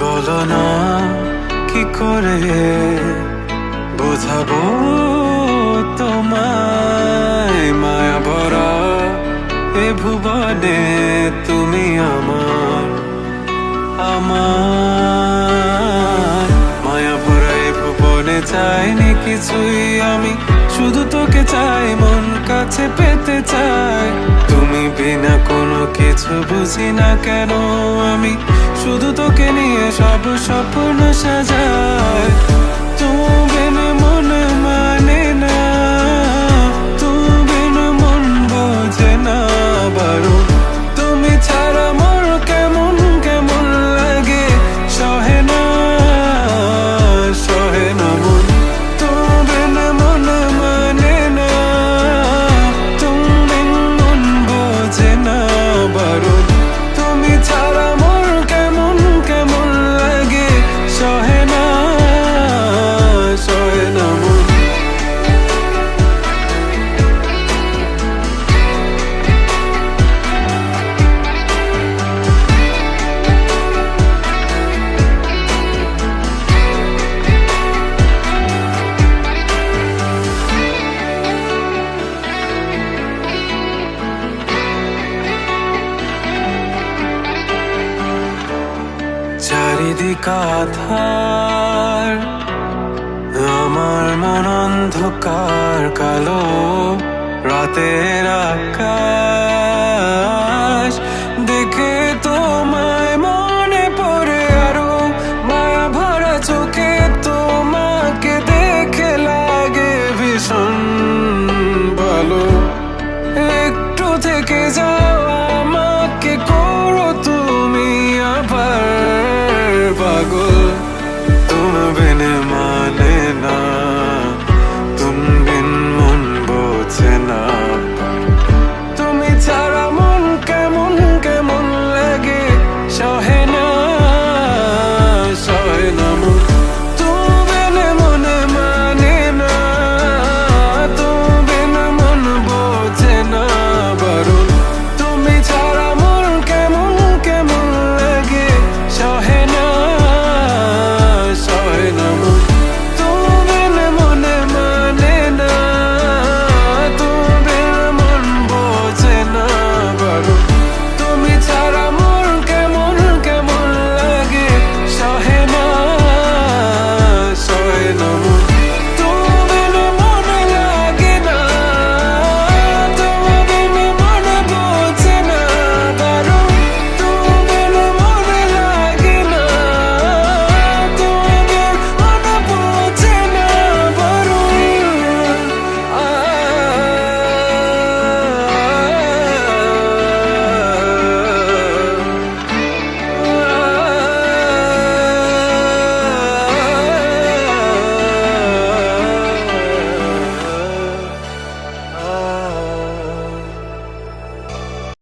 বলো না কি করে বোঝাবো তোমায়, মায়া ভরা এ ভুবনে তুমি আমার আমার মায়া ভরা এ ভুবনে চাইনি কিছুই আমি, শুধু তোকে চাই, মন কাছে পেতে চাই। তুমি বিনা কোনো কিছু বুঝি না কেন আমি, শুধু তোকে নিয়ে সব স্বপ্ন সাজাই। তুমি বিনা মন মানে না, তুমি বিনা মন বোঝে না বারো। তুমি ছাড়া মোর কেমন কেমন লাগে, সহে না সহে না মন। তুমি বিনা মন মানে না, তুমি বিনা মন বোঝে না বারো। তুমি ছাড়া মোর কেমন কেমন লাগে, সহে না সহে না মন। চারিদিক আধার, আমার মন অন্ধকার কালো, রাতের আকাশ